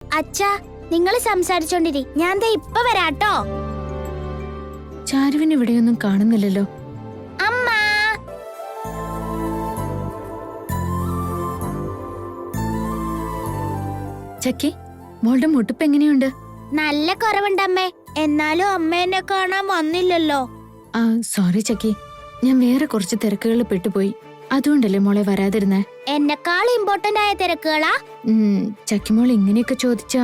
അച്ഛാ, നിങ്ങൾ സംസാരിച്ചോണ്ടിരി, ഞാൻ ദേ ഇപ്പൊ വരാട്ടോ. ചാരുവിനെ ഇവിടെയൊന്നും കാണുന്നില്ലല്ലോ. അമ്മ, ചക്കി, മോളുടെ മുട്ടിപ്പ് എങ്ങനെയുണ്ട്? നല്ല കുറവുണ്ടമ്മേ. എന്നാലും അമ്മ എന്നെ കാണാൻ വന്നില്ലല്ലോ. ആ സോറി ചക്കി, ഞാൻ വേറെ കുറച്ച് തിരക്കുകളിൽ പെട്ടുപോയി. അതുകൊണ്ടല്ലേ മോളെ വരാതിരുന്നേ. എന്നെക്കാൾ ഇമ്പോർട്ടന്റ് ആയ തിരക്കുകളാ? ചക്കി മോൾ ഇങ്ങനെയൊക്കെ ചോദിച്ചാ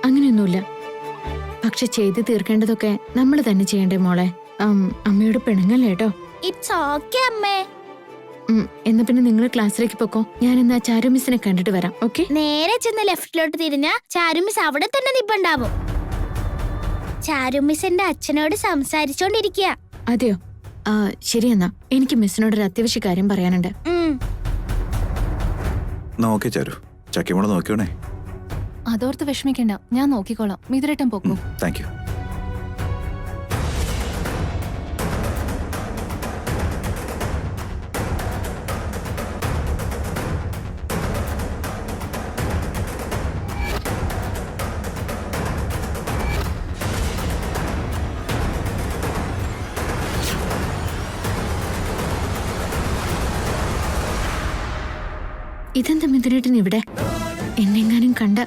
അങ്ങനെയൊന്നുമില്ല. പക്ഷെ ചെയ്ത് തീർക്കേണ്ടതൊക്കെ നമ്മൾ തന്നെ ചെയ്യണ്ടേ മോളെ. അമ്മയോട് പിണങ്ങല്ലേ കേട്ടോ. ഇറ്റ്സ് ഓക്കേ അമ്മേ. എന്നാ പിന്നെ നിങ്ങൾ ക്ലാസ്സിലേക്ക് പൊക്കോ. ഞാൻ എന്നാ ചാരു മിസ്സിനെ കണ്ടിട്ട് വരാം. ഓക്കെ? നേരെ ചെന്ന് ലെഫ്റ്റിലോട്ട് തിരിഞ്ഞ ചാരു മിസ് അവിടെ തന്നെ നിപ്പുണ്ടാവും. ചാരു മിസ് എന്റെ അച്ഛനോട് സംസാരിച്ചോണ്ടിരിക്കുക. അതെയോ? ശരി, എന്നാ എനിക്ക് മിസ്സിനോട് ഒരു അത്യാവശ്യ കാര്യം പറയാനുണ്ട്. നോക്കി ചാരു, ചക്കിമോളെ നോക്കിയോണേ. അതോർത്ത് വിഷമിക്കണ്ട, ഞാൻ നോക്കിക്കോളാം. മിഥുനേട്ടൻ പൊക്കോ. Thank you. ഇതെന്താ മിഥുനേട്ടൻ ഇവിടെ? എന്നെങ്ങാനും കണ്ട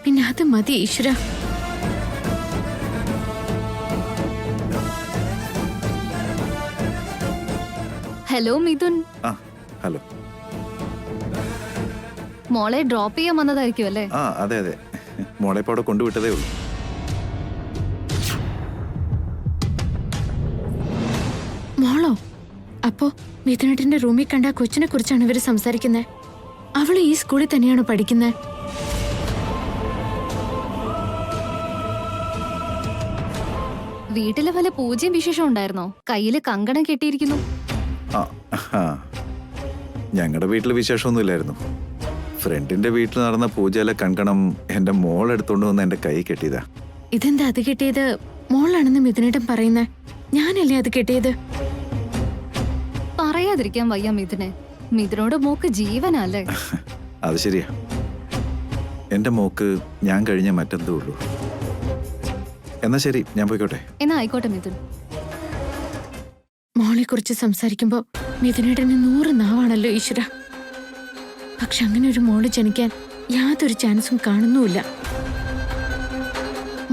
പിന്നെ അത് മതി ഈശ്വര. ഹലോ മിഥുൻ. ഹലോ. മോളെ ഡ്രോപ്പ് ചെയ്യാൻ വന്നതായിരിക്കും അല്ലേ? അതെ അതെ, മോളെ ഇപ്പൊ അവിടെ കൊണ്ടുവിട്ടതേ ഉള്ളൂ. മോളോ? അപ്പോ മിഥുനേട്ടന്റെ റൂമിൽ കണ്ട കൊച്ചിനെ കുറിച്ചാണ് ഇവര് സംസാരിക്കുന്നത്. അവള് ഈ സ്കൂളിൽ തന്നെയാണോ പഠിക്കുന്നത്? വീട്ടിലെ വല്ല പൂജയും വിശേഷം ഉണ്ടായിരുന്നോ? കയ്യില് കങ്കണം കെട്ടിയിരിക്കുന്നു. ഞങ്ങളുടെ വീട്ടിൽ വിശേഷമൊന്നുമില്ലായിരുന്നു. ഫ്രണ്ടിന്റെ വീട്ടിൽ നടന്ന പൂജയിലെ കങ്കണം എന്റെ മോൾ എടുത്തോണ്ട് വന്ന് എന്റെ കൈ കെട്ടിയതാ. ഇതെന്താ അത് കെട്ടിയത്? മോളാണെന്ന് മിഥുനേട്ടൻ പറയുന്നേ. ഞാനല്ലേ അത് കെട്ടിയത്? പറയാതിരിക്കാൻ വയ്യ മിഥുനെ. മിഥുനോട് മോക്ക് ജീവനല്ലേ? അത് ശരിയാ. എന്റെ മോക്ക് ഞാൻ കഴിഞ്ഞ മറ്റെന്തോ ഉള്ളൂ. എന്നാ ശരി, ഞാൻ പോയിക്കോട്ടെ. എന്നാ ആയിക്കോട്ടെ മിഥുൻ. മോളെ കുറിച്ച് സംസാരിക്കുമ്പോ മിഥുനേട്ടന് 100 നാവാണല്ലോ ഈശ്വര. പക്ഷെ അങ്ങനെ ഒരു മോള് ജനിക്കാൻ യാതൊരു ചാൻസും കാണുന്നുമില്ല.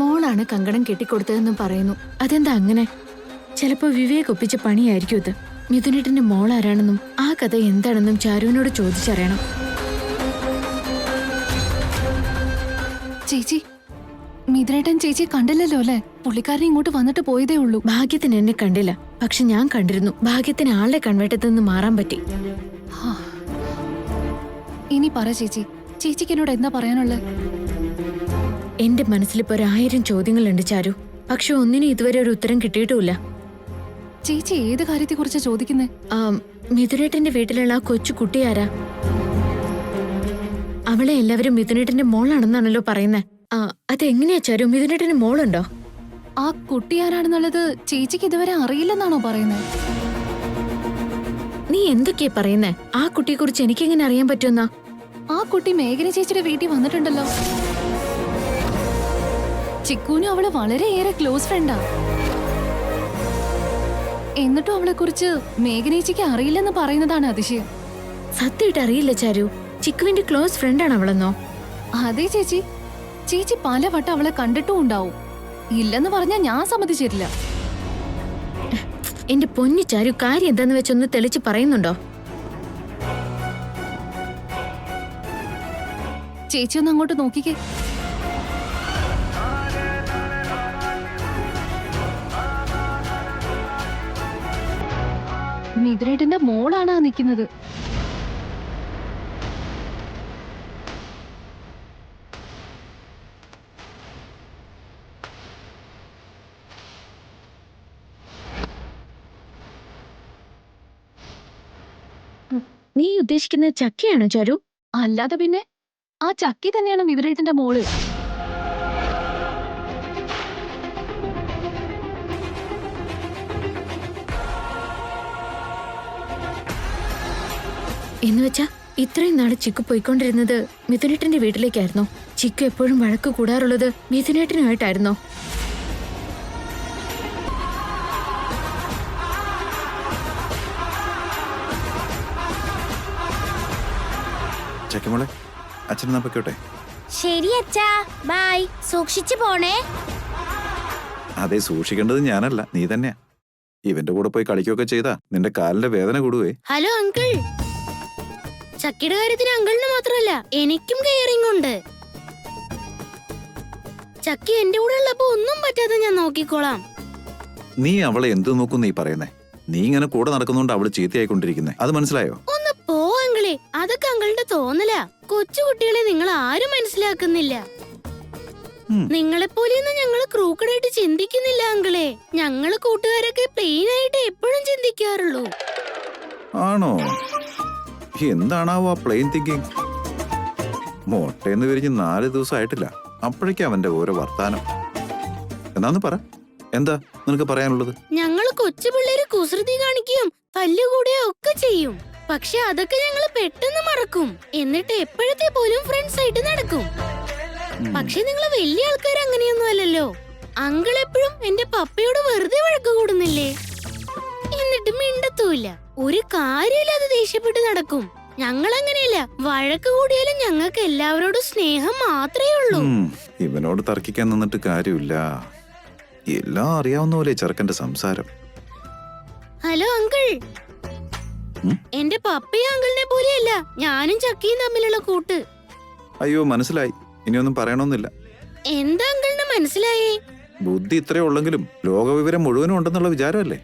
മോളാണ് കങ്കണം കെട്ടിക്കൊടുത്തതെന്നും പറയുന്നു. അതെന്താ അങ്ങനെ? ചിലപ്പോ വിവേക് ഒപ്പിച്ച പണിയായിരിക്കും ഇത്. മിഥുനേട്ടന്റെ മോളാരാണെന്നും ആ കഥ എന്താണെന്നും ചാരുവിനോട് ചോദിച്ചറിയണം. ചേച്ചി, മിഥുനേട്ടൻ ചേച്ചി കണ്ടില്ലല്ലോ അല്ലേ? പുള്ളിക്കാരൻ ഇങ്ങോട്ട് വന്നിട്ട് പോയതേ ഉള്ളൂ. ഭാഗ്യത്തിന് എന്നെ കണ്ടില്ല, പക്ഷെ ഞാൻ കണ്ടിരുന്നു. ഭാഗ്യത്തിന് ആളുടെ കൺവേട്ടത്തിൽ നിന്ന് മാറാൻ പറ്റി. ഇനി പറ ചേച്ചി, ചേച്ചിക്ക് എന്നോട് എന്താ പറയാനുള്ളത്? എന്റെ മനസ്സിലിപ്പോ 1000 ചോദ്യങ്ങളുണ്ട് ചാരു. പക്ഷെ ഒന്നിനും ഇതുവരെ ഒരു ഉത്തരം കിട്ടിയിട്ടുമില്ല. ചേച്ചി ഏത് കാര്യത്തെ കുറിച്ചാ ചോദിക്കുന്നേ? മിഥുനേട്ടന്റെ വീട്ടിലുള്ള ആ കൊച്ചു കുട്ടിയാരാ? അവളെ എല്ലാവരും മിഥുനേട്ടന്റെ മോളാണെന്നാണല്ലോ പറയുന്നേ. അതെങ്ങനെയാ ചാരു? മിഥുനേട്ടന്റെ മോളുണ്ടോ? ആ കുട്ടി ആരാണെന്നുള്ളത് ചേച്ചിക്ക് ഇതുവരെ അറിയില്ലെന്നാണോ പറയുന്നത്? നീ എന്തൊക്കെയാ പറയുന്നേ? ആ കുട്ടിയെ കുറിച്ച് എനിക്കെങ്ങനെ അറിയാൻ പറ്റുമെന്നാ? ആ കുട്ടി മേഘന ചേച്ചിയുടെ വീട്ടിൽ വന്നിട്ടുണ്ടല്ലോ. ചിക്കുനും അവള് വളരെയേറെ ക്ലോസ് ഫ്രണ്ടാ. എന്നിട്ടും അവളെ കുറിച്ച് മേഘനേച്ചിക്ക് അറിയില്ലെന്ന് പറയുന്നതാണ് അതിശയം. സത്യമായിട്ട് അറിയില്ല ചാരു. ചിക്കുവിന്റെ ക്ലോസ് ഫ്രണ്ടാണ് അവളെന്നോ? അതെ ചേച്ചി. ചേച്ചി പലവട്ടം അവളെ കണ്ടിട്ടും ഉണ്ടാവും. ഇല്ലെന്ന് പറഞ്ഞാൽ ഞാൻ സമ്മതിച്ചിട്ടില്ല. എന്റെ പൊന്നു ചാരു, കാര്യം എന്താന്ന് വെച്ചൊന്ന് തെളിച്ച് പറയുന്നുണ്ടോ? ചേച്ചി ഒന്ന് അങ്ങോട്ട് നോക്കിക്കേ. മിഥുനേട്ടന്റെ മോളാണ് ആ നിൽക്കുന്നത്. നീ ഉദ്ദേശിക്കുന്നത് ചക്കയാണോ ചാരു? അല്ലാതെ പിന്നെ ആ ചക്കി തന്നെയാണ് മിഥുനേട്ടന്റെ മോള്. എന്നുവെച്ചാ ഇത്രയും നാള് ചിക്കു പോയിക്കൊണ്ടിരുന്നത് മിഥുനേട്ടന്റെ വീട്ടിലേക്കായിരുന്നോ? ചിക്കു എപ്പോഴും വഴക്ക് കൂടാറുള്ളത് മിഥുനേട്ടനുമായിട്ടായിരുന്നോ? ചക്കിമോളെ, അച്ഛനെന്നാ പൊയ്ക്കോട്ടെ. ശരി അച്ഛാ, ബൈ. സൂക്ഷിച്ചു പോണേ. അതെ, സൂക്ഷിക്കേണ്ടത് ഞാനല്ല, നീ തന്നെയാ. ഇവന്റെ കൂടെ പോയി കളിക്കുകയൊക്കെ ചെയ്താ നിന്റെ കാലിന്റെ വേദന കൂടുവേ. Hello uncle. ചക്കിയുടെ കാര്യത്തിന് അങ്കിളിന് മാത്രമല്ല എനിക്കും കെയറിംഗ് ഉണ്ട്. ചക്കി എന്റെ കൂടെ ഉള്ളപ്പോ ഒന്നും പറ്റാതെ ഞാൻ നോക്കിക്കോളാം. നീ അവളെ എന്ത് നോക്കും നീ പറയുന്നേ? നീ ഇങ്ങനെ കൂടെ നടക്കുന്നോണ്ട് അവള് ചീത്തയായിക്കൊണ്ടിരിക്കുന്നേ, അത് മനസ്സിലായോ? ഒന്ന് പോ അങ്കിളെ, അതൊക്കെ അങ്കിളുടെ തോന്നലാ. കൊച്ചുകുട്ടികളെ നിങ്ങൾ ആരും മനസ്സിലാക്കുന്നില്ല. നിങ്ങളെപ്പോലെയൊന്നും ഞങ്ങള് ക്രൂക്കഡായിട്ട് ചിന്തിക്കുന്നില്ല അങ്കിളെ. ഞങ്ങള് കൂട്ടുകാരൊക്കെ പ്ലെയിൻ ആയിട്ട് എപ്പോഴും ചിന്തിക്കാറുള്ളൂ. ആണോ? എന്താണാവോ ആ പ്ലെയിൻ തിങ്കിങ്? മോട്ടേന്ന് വിരിഞ്ഞ് 4 ദിവസം ആയിട്ടില്ല, അപ്പോഴേക്കും അവന്റെ ഓരോ വർത്താനം. എന്നാന്ന് പറ, എന്താ നിനക്ക് പറയാനുള്ളത്? ഞങ്ങള് കൊച്ചു പിള്ളേര് കുസൃതി കാണിക്കുകയും തല്ലുകൂടുകയും ഒക്കെ ചെയ്യും. പക്ഷെ അതൊക്കെ ഞങ്ങള് പെട്ടെന്ന് മറക്കും. എന്നിട്ട് എപ്പോഴത്തെ പോലും ഫ്രണ്ട്സ് ആയിട്ട് നടക്കും. പക്ഷെ നിങ്ങള് വലിയ ആൾക്കാർ അങ്ങനെയൊന്നും അല്ലല്ലോ. അങ്കിൾ എപ്പോഴും എന്റെ പപ്പയോട് വെറുതെ വഴക്ക് കൂടുന്നില്ലേ? എന്നിട്ട് മിണ്ടത്തുമില്ല. ഒരു കാര്യമില്ലാതെ ദേഷ്യപ്പെട്ട് നടക്കും. ഞങ്ങൾ അങ്ങനെയല്ല. വഴക്ക് കൂടിയാലും ഞങ്ങൾക്ക് എല്ലാവരോടും സ്നേഹം മാത്രമേ ഉള്ളൂ. ഇവനോട് തർക്കിക്കാൻ നിന്നിട്ട് കാര്യമില്ല. എല്ലാം അറിയാവുന്ന പോലെ ചെറുക്കന്റെ സംസാരം. Hello uncle. എന്റെ പപ്പയും അങ്കിളിനെ പോലെയല്ല ഞാനും ചക്കിയും തമ്മിലുള്ള കൂട്ട്. അയ്യോ, മനസ്സിലായി. ഇനിയൊന്നും പറയണമെന്നില്ല. എന്താ അങ്കിളിന് മനസ്സിലായേ? ബുദ്ധി ഇത്രേ ഉള്ളെങ്കിലും ലോകവിവരം മുഴുവനും ഉണ്ടെന്നുള്ള വിചാരമല്ലേ?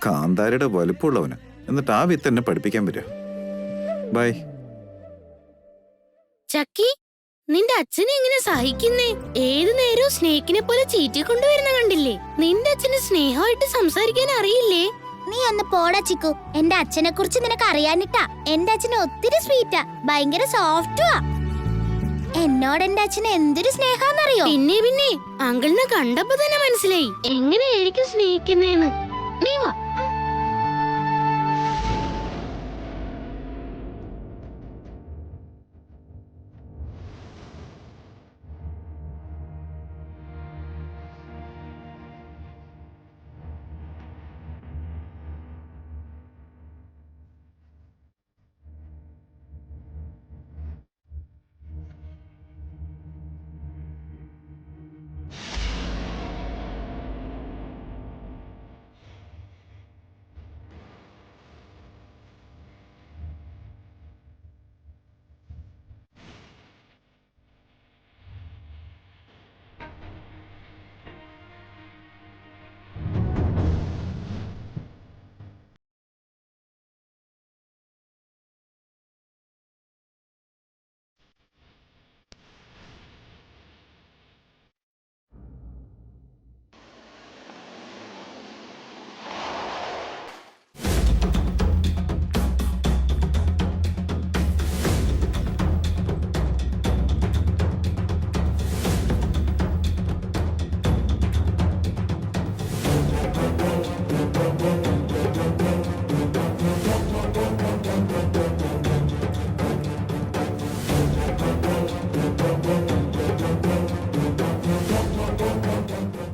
കാന്താരിയുടെ വലുപ്പമുള്ളവന്. എന്നിട്ട് ആ വിത്ത് എന്നെ പഠിപ്പിക്കാൻ പറ്റുക. ബൈ. ചക്കി, നിന്റെ അച്ഛനെ എങ്ങനെ സഹിക്കുന്നേ? ഏതു നേരവും സ്നേഹിക്കിനെ പോലെ ചീറ്റിക്കൊണ്ടുവരുന്ന കണ്ടില്ലേ? നിന്റെ അച്ഛന് സ്നേഹമായിട്ട് സംസാരിക്കാൻ അറിയില്ലേ? നീ ഒന്ന് പോടാ ചിക്കു. എന്റെ അച്ഛനെ കുറിച്ച് നിനക്ക് അറിയാനിട്ടാ. എന്റെ അച്ഛന് ഒത്തിരി സ്വീറ്റാ, ഭയങ്കര സോഫ്റ്റുവാ. എന്നോട് എന്റെ അച്ഛന് എന്തൊരു സ്നേഹാന്നറിയോ? പിന്നെ അങ്കിളിനെ കണ്ടപ്പോ തന്നെ മനസ്സിലായി എങ്ങനെയായിരിക്കും സ്നേഹിക്കുന്നേന്ന്. നീ വാ.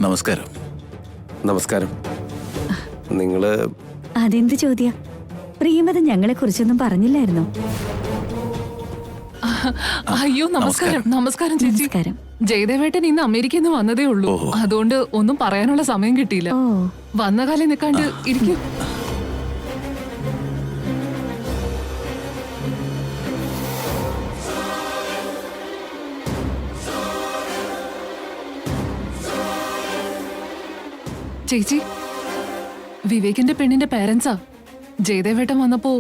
നമസ്കാരം. നമസ്കാരം. നിങ്ങള് അതെന്ത് ചോദ്യ? പ്രിയമത ഞങ്ങളെ കുറിച്ചൊന്നും പറഞ്ഞില്ലായിരുന്നോ? അയ്യോ, നമസ്കാരം. നമസ്കാരം ചേച്ചി. നമസ്കാരം. ജയദേവേട്ടൻ ഇന്ന് അമേരിക്കയിൽ നിന്ന് വന്നതേ ഉള്ളൂ. അതുകൊണ്ട് ഒന്നും പറയാനുള്ള സമയം കിട്ടിയില്ല. ഓ, വന്ന കാലം നിൽക്കാണ്ട് ഇരിക്കും. ചേച്ചി, വിവേകിന്റെ പെണ്ണിന്റെ പേരൻസാ. ജയദേവേട്ടൻ വന്നപ്പോ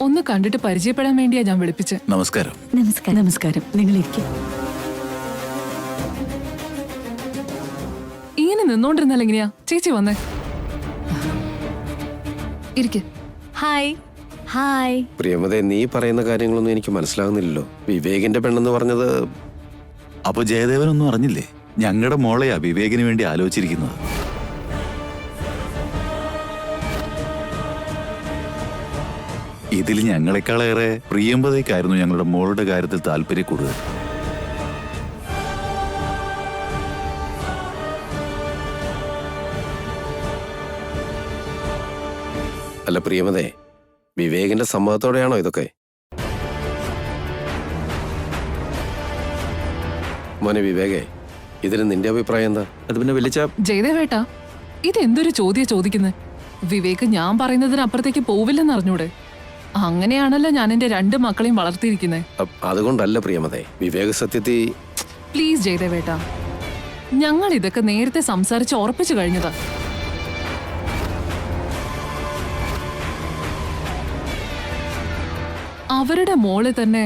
ഒന്ന് കണ്ടിട്ട് പരിചയപ്പെടാൻ വേണ്ടിയാ ഞാൻ വിളിപ്പിച്ചത്. നമസ്കാരം. നമസ്കാരം. നമസ്കാരം. നിങ്ങൾ ഇരിക്കും. ഇങ്ങനെ നിന്നോണ്ടിരുന്നാൽ എങ്ങനെയാ? ചേച്ചി വന്നേ, ഇരിക്ക്. ഹായ്. ഹായ്. പ്രിയമതെ, നീ പറയുന്ന കാര്യങ്ങളൊന്നും എനിക്ക് മനസ്സിലാകുന്നില്ലല്ലോ. വിവേകിന്റെ പെണ്ണെന്ന് പറഞ്ഞത്? അപ്പൊ ജയദേവനൊന്നും അറിഞ്ഞില്ലേ? ഞങ്ങളുടെ മോളെയാ വിവേകിന് വേണ്ടി ആലോചിച്ചിരിക്കുന്നത്. ഇതിൽ ഞങ്ങളെക്കാളേറെ പ്രിയമ്പതയ്ക്കായിരുന്നു ഞങ്ങളുടെ മോളുടെ കാര്യത്തിൽ താല്പര്യം കൂടുതൽ. അല്ല പ്രിയമതേ, വിവേകിന്റെ സമ്മതത്തോടെയാണോ ഇതൊക്കെ? മോനെ വിവേകേ, ഇതിന് നിന്റെ അഭിപ്രായം എന്താ? അത് പിന്നെ വലിച്ച ജയദേവേട്ടാ, ഇതെന്തൊരു ചോദിക്കുന്നത്? വിവേക് ഞാൻ പറയുന്നതിനപ്പുറത്തേക്ക് പോവില്ലെന്ന് അറിഞ്ഞൂടെ? അങ്ങനെയാണല്ലോ ഞാൻ എന്റെ 2 മക്കളെയും വളർത്തിയിരിക്കുന്നത്. അതുകൊണ്ടല്ല പ്രിയമതേ, വിവേക് സത്യത്തിൽ... പ്ലീസ് ജയദേവേട്ടാ, ഞങ്ങൾ ഇതൊക്കെ നേരത്തെ സംസാരിച്ച് ഉറപ്പിച്ചു കഴിഞ്ഞതാ. അവരുടെ മോളെ തന്നെ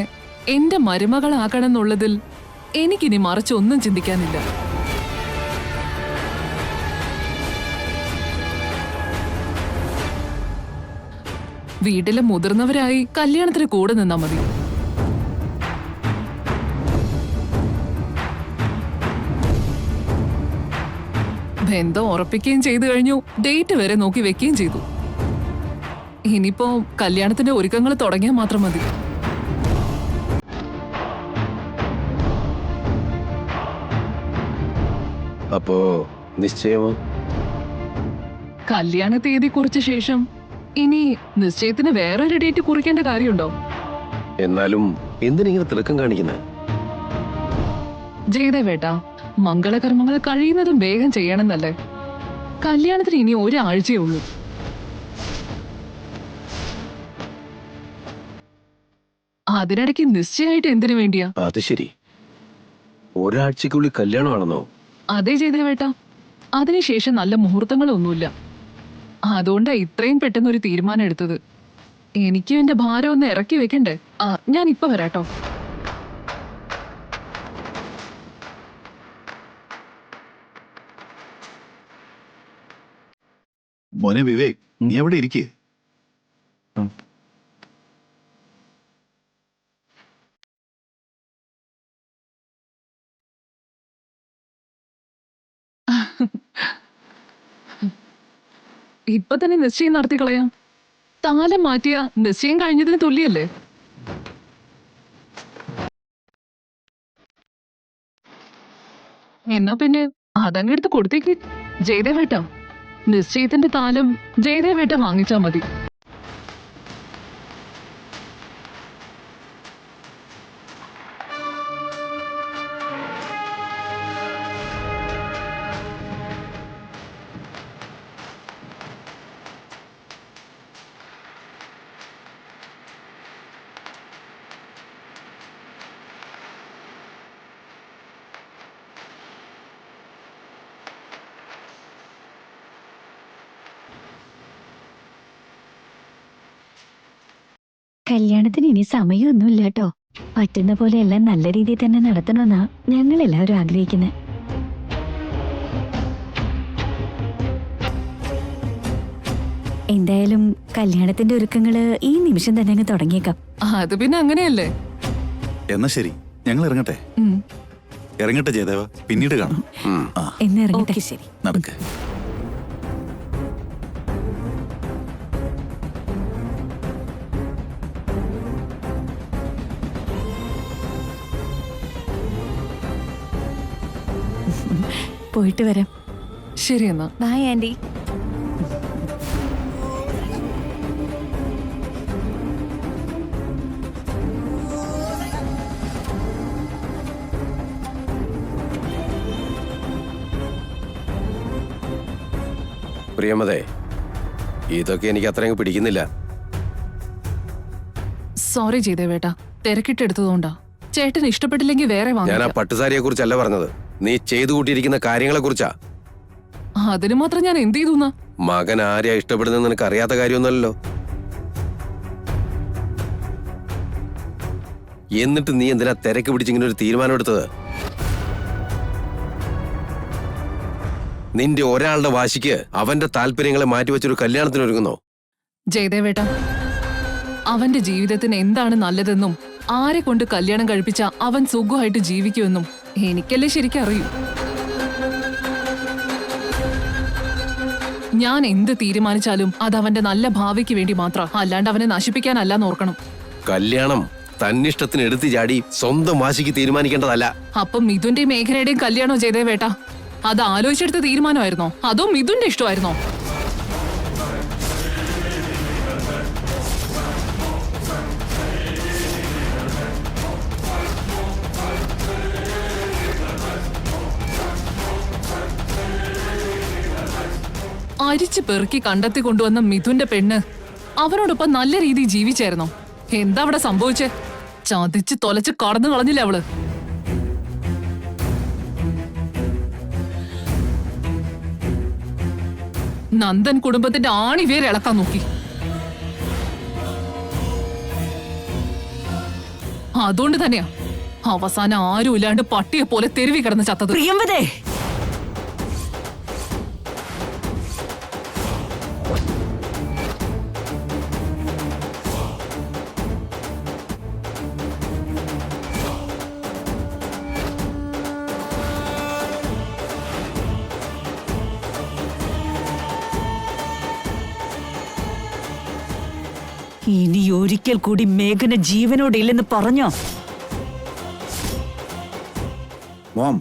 എന്റെ മരുമകളാക്കണം എന്നുള്ളതിൽ എനിക്കിനി മറിച്ചൊന്നും ചിന്തിക്കാനില്ല. വീട്ടിലെ മുതിർന്നവരായി കല്യാണത്തിന് കൂടെ നിന്നാ മതി. ബന്ധം ഉറപ്പിക്കുകയും ചെയ്തു കഴിഞ്ഞു, ഡേറ്റ് വരെ നോക്കി വെക്കുകയും ചെയ്തു. ഇനിയിപ്പോ കല്യാണത്തിന്റെ ഒരുക്കങ്ങൾ തുടങ്ങിയാൽ മാത്രം മതി. അപ്പോ നിശ്ചയമോ? കല്യാണ തീയതി കുറിച്ച ശേഷം ഇനി നിശ്ചയത്തിന് വേറൊരു ഡേറ്റ് കുറിക്കേണ്ട കാര്യമുണ്ടോ? എന്നാലും എന്തിനിങ്ങനെ തിളക്കം കാണിക്കുന്നത്? ജയദേവേട്ടാ, മംഗളകർമ്മങ്ങൾ കഴിയുന്നതും വേഗം ചെയ്യണമെന്നല്ലേ? കല്യാണത്തിന് ഇനി 1 ആഴ്ചയേ ഉള്ളൂ. അതിനിടയ്ക്ക് നിശ്ചയമായിട്ട് എന്തിനു വേണ്ടിയാ? അത് ശരി, ഒരാഴ്ചക്കുള്ളിൽ കല്യാണമാണെന്നോ? അതെ ജയദേവേട്ടാ, അതിനുശേഷം നല്ല മുഹൂർത്തങ്ങളൊന്നുമില്ല. അതുകൊണ്ടാ ഇത്രയും പെട്ടെന്ന് ഒരു തീരുമാനം എടുത്തത്. എനിക്കും എന്റെ ഭാരം ഒന്ന് ഇറക്കി വെക്കണ്ടേ? ഞാൻ ഇപ്പൊ വരാട്ടോ. മോനെ വിവേക്, നീ എവിടെ ഇരിക്കേ? ഇപ്പൊ തന്നെ നിശ്ചയം നടത്തി കളയാം. താലം മാറ്റിയ നിശ്ചയം കഴിഞ്ഞതിന് തുല്യല്ലേ? എന്നാ പിന്നെ അതങ്ങെടുത്ത് കൊടുത്തേക്ക് ജയദേവേട്ട. നിശ്ചയത്തിന്റെ താലം ജയദേവേട്ട വാങ്ങിച്ചാ മതി. കല്യാണത്തിന് ഇനി സമയമൊന്നുമില്ല കേട്ടോ. പറ്റുന്ന പോലെ എല്ലാം നല്ല രീതിയിൽ തന്നെ നടത്തണമെന്നാ ഞങ്ങൾ എല്ലാവരും ആഗ്രഹിക്കുന്നത്. എന്തായാലും കല്യാണത്തിന്റെ ഒരുക്കങ്ങള് ഈ നിമിഷം തന്നെ അങ്ങ് തുടങ്ങിയേക്കാം. അത് പിന്നെ അങ്ങനെയല്ലേ? എന്നാ ശരി, ഞങ്ങൾ ഇറങ്ങട്ടെ. ഇറങ്ങട്ടെ ജയദേവ, പിന്നീട് കാണാം. എന്ന് ഇറങ്ങട്ടെ. ശരി, നടക്ക്. പോയിട്ട് വരാം. ശരി എന്നാ. By anti. പ്രിയമതേ, ഇതൊക്കെ എനിക്ക് അത്രയും പിടിക്കുന്നില്ല. സോറി ജയദേവേട്ടാ, തിരക്കിട്ടെടുത്തതുകൊണ്ടാ. ചേട്ടന് ഇഷ്ടപ്പെട്ടില്ലെങ്കിൽ വേറെ ഞാൻ ആ വാങ്ങാം. പട്ടുസാരിയെ കുറിച്ചല്ല പറഞ്ഞത്, നീ ചെയ്തു കൂട്ടിയിരിക്കുന്ന കാര്യങ്ങളെ കുറിച്ചാ. അതിന് മാത്രം ഞാൻ എന്ത് ചെയ്തു? മകൻ ആരെയാ ഇഷ്ടപ്പെടുന്നത് നിനക്ക് അറിയാത്ത കാര്യമൊന്നുമല്ലോ. എന്നിട്ട് നീ എന്തിനാ തിരക്ക് പിടിച്ചിങ്ങനെ ഒരു തീരുമാനം എടുത്തത്? നിന്റെ ഒരാളുടെ വാശിക്ക് അവന്റെ താല്പര്യങ്ങളെ മാറ്റിവെച്ചൊരു കല്യാണത്തിന് ഒരുങ്ങുന്നോ? ജയദേവേട്ട, അവന്റെ ജീവിതത്തിന് എന്താണ് നല്ലതെന്നും ആരെ കൊണ്ട് കല്യാണം കഴിപ്പിച്ച അവൻ സുഖമായിട്ട് ജീവിക്കുമെന്നും എനിക്കല്ലേ ശരിക്കും അറിയൂ. ഞാൻ എന്ത് തീരുമാനിച്ചാലും അത് അവന്റെ നല്ല ഭാവിക്ക് വേണ്ടി മാത്രം, അല്ലാണ്ട് അവനെ നശിപ്പിക്കാനല്ല ഓർക്കണം. കല്യാണം തന്നിഷ്ടത്തിന് എടുത്തു ചാടി സ്വന്തം വാശിക്ക് തീരുമാനിക്കേണ്ടതല്ല. അപ്പം മിഥുന്റെയും മേഘനയുടെയും കല്യാണോ ജയദേവേട്ട? അത് ആലോചിച്ചെടുത്ത തീരുമാനമായിരുന്നോ അതോ മിഥുന്റെ ഇഷ്ടമായിരുന്നോ? അരിച്ചു പെറുക്കി കണ്ടെത്തി കൊണ്ടുവന്ന മിഥുന്റെ പെണ്ണ് അവനോടൊപ്പം നല്ല രീതിയിൽ ജീവിച്ചായിരുന്നോ? എന്താ അവിടെ സംഭവിച്ചേ? ചതിച്ച് തൊലച്ച് കടന്നു കളഞ്ഞില്ല അവള്. നന്ദൻ കുടുംബത്തിന്റെ ആണിവേര് ഇളക്കാൻ നോക്കി. അതുകൊണ്ട് തന്നെയാ അവസാനം ആരും ഇല്ലാണ്ട് പട്ടിയെ പോലെ തെരുവി കിടന്ന് ചത്തത്. പ്രിയംവദേ, ഇനി ഒരിക്കൽ കൂടി മേഘന ജീവനോടെ ഇല്ലെന്ന് പറഞ്ഞോ? മോം,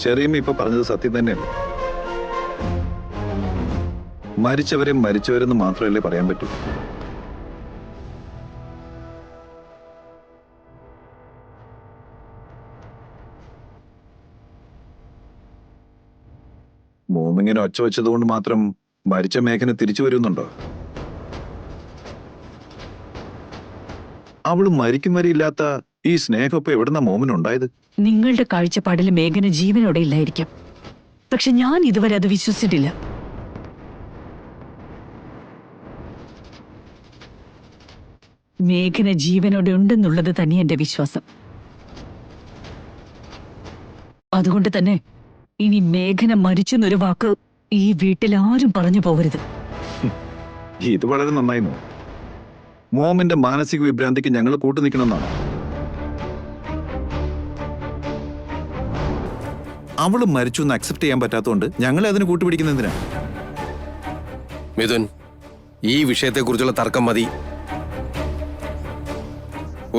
ചെറിയമ്മ ഇപ്പൊ പറഞ്ഞത് സത്യം തന്നെയല്ലേ? മരിച്ചവരെന്ന് മാത്രമല്ലേ പറയാൻ പറ്റൂ. മോമിങ്ങനെ ഒച്ച വെച്ചതുകൊണ്ട് മാത്രം മരിച്ച മേഘന തിരിച്ചു വരുന്നുണ്ടോ? അവള് മരിക്കും വരെ ഇല്ലാത്ത ഈ സ്നേഹം ഇപ്പൊ എവിടുന്ന മോമിനുണ്ടായത്? നിങ്ങളുടെ കാഴ്ചപ്പാടിൽ മേഘന ജീവനോടെ ഇല്ലായിരിക്കാം, പക്ഷെ ഞാൻ ഇതുവരെ അത് വിശ്വസിച്ചിട്ടില്ല. മേഘന ജീവനോടെ ഉണ്ടെന്നുള്ളത് തന്നെ എന്റെ വിശ്വാസം. അതുകൊണ്ട് തന്നെ ഇനി മേഘന മരിച്ചെന്നൊരു വാക്ക് ഈ വീട്ടിൽ ആരും പറഞ്ഞു പോകരുത്. ഇത് വളരെ നന്നായി മോം. മോമിന്റെ മാനസിക വിഭ്രാന്തിക്ക് ഞങ്ങൾ കൂട്ടു നിൽക്കണമെന്നാണ്. അവള് മരിച്ചു എന്ന് അക്സെപ്റ്റ് ചെയ്യാൻ പറ്റാത്തതുകൊണ്ട് ഞങ്ങളെ അതിന് കൂട്ടുപിടിക്കുന്നതിനാ. മിഥുൻ, ഈ വിഷയത്തെക്കുറിച്ചുള്ള തർക്കം മതി.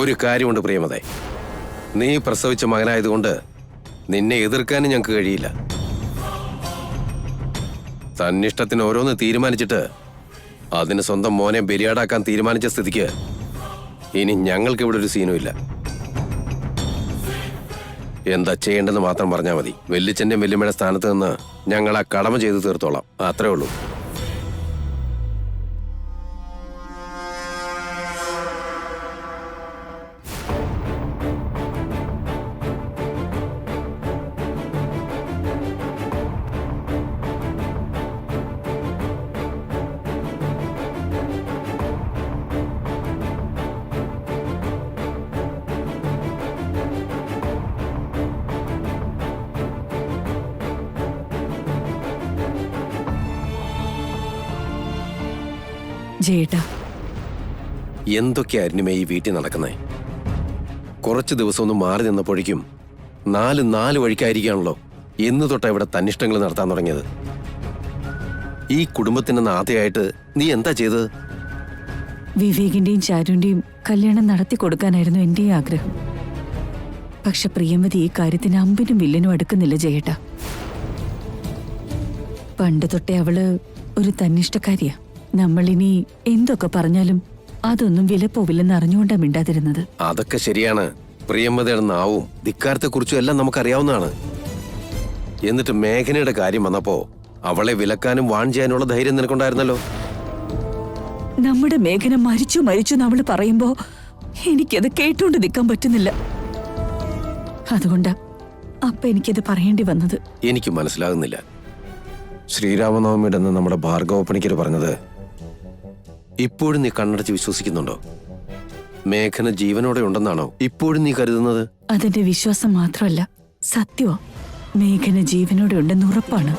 ഒരു കാര്യമുണ്ട് പ്രിയമതേ, നീ പ്രസവിച്ച മകനായതുകൊണ്ട് നിന്നെ എതിർക്കാനും ഞങ്ങൾക്ക് കഴിയില്ല. തന്നിഷ്ടത്തിന് ഓരോന്ന് തീരുമാനിച്ചിട്ട് അതിന് സ്വന്തം മോനെ ബലിയാടാക്കാൻ തീരുമാനിച്ച സ്ഥിതിക്ക് ഇനി ഞങ്ങൾക്ക് ഇവിടെ ഒരു സീനും ഇല്ല. എന്താ ചെയ്യേണ്ടെന്ന് മാത്രം പറഞ്ഞാൽ മതി. വെല്ലിച്ചന്റെ വെല്ലുമ്മയുടെ സ്ഥാനത്ത് നിന്ന് ഞങ്ങൾ ആ കടമ ചെയ്ത് തീർത്തോളാം. അത്രേ ഉള്ളൂ. ജയേട്ടാ, എന്തൊക്കെയായിരുന്നു ഈ വീട്ടിൽ നടക്കുന്നേ? കുറച്ച് ദിവസം ഒന്ന് മാറി നിന്നപ്പോഴേക്കും നാല് വഴിക്കായിരിക്കാണല്ലോ എന്ന് തൊട്ടാ ഇവിടെ തന്നിഷ്ടങ്ങൾ നടത്താൻ തുടങ്ങിയത്. ഈ കുടുംബത്തിന്റെ നാഥയായിട്ട് നീ എന്താ ചെയ്തത്? വിവേകിന്റെയും ചാരുവിന്റെയും കല്യാണം നടത്തി കൊടുക്കാനായിരുന്നു എന്റെയും ആഗ്രഹം. പക്ഷെ പ്രിയമതി ഈ കാര്യത്തിന് അമ്പിനും വില്ലിനും അടുക്കുന്നില്ല ജയേട്ടാ. പണ്ട് തൊട്ടേ അവള് ഒരു തന്നിഷ്ടക്കാരിയാ. നമ്മളിനി എന്തൊക്കെ പറഞ്ഞാലും അതൊന്നും വില പോവില്ലെന്ന് അറിഞ്ഞുകൊണ്ടാ മിണ്ടാതിരുന്നത്. അതൊക്കെ ശരിയാണ്. പ്രിയമതയുടെ നാവും ധിക്കാരത്തെക്കുറിച്ചും എല്ലാം നമുക്കറിയാവുന്നതാണ്. എന്നിട്ട് മേഘനയുടെ കാര്യം വന്നപ്പോ അവളെ വിലക്കാനും വാൺ ചെയ്യാനുള്ള ധൈര്യം നിനക്കുണ്ടായിരുന്നല്ലോ. നമ്മുടെ മേഘന മരിച്ചു എന്ന് അവള് പറയുമ്പോ എനിക്കത് കേട്ടോണ്ട് നിൽക്കാൻ പറ്റുന്നില്ല. അതുകൊണ്ടാ അപ്പ എനിക്കത് പറയേണ്ടി വന്നത്. എനിക്ക് മനസ്സിലാകുന്നില്ല. ശ്രീരാമനവമിയുടെ നമ്മുടെ ഭാർഗവ പണിക്കർ പറഞ്ഞത് ഇപ്പോഴും നീ കണ്ണടച്ച് വിശ്വസിക്കുന്നുണ്ടോ? മേഘന ജീവനോടെ ഉണ്ടെന്നാണോ ഇപ്പോഴും നീ കരുതുന്നത്? അതെന്റെ വിശ്വാസം മാത്രമല്ല, സത്യമാ. മേഘന ജീവനോടെ ഉണ്ടെന്ന് ഉറപ്പാണ്.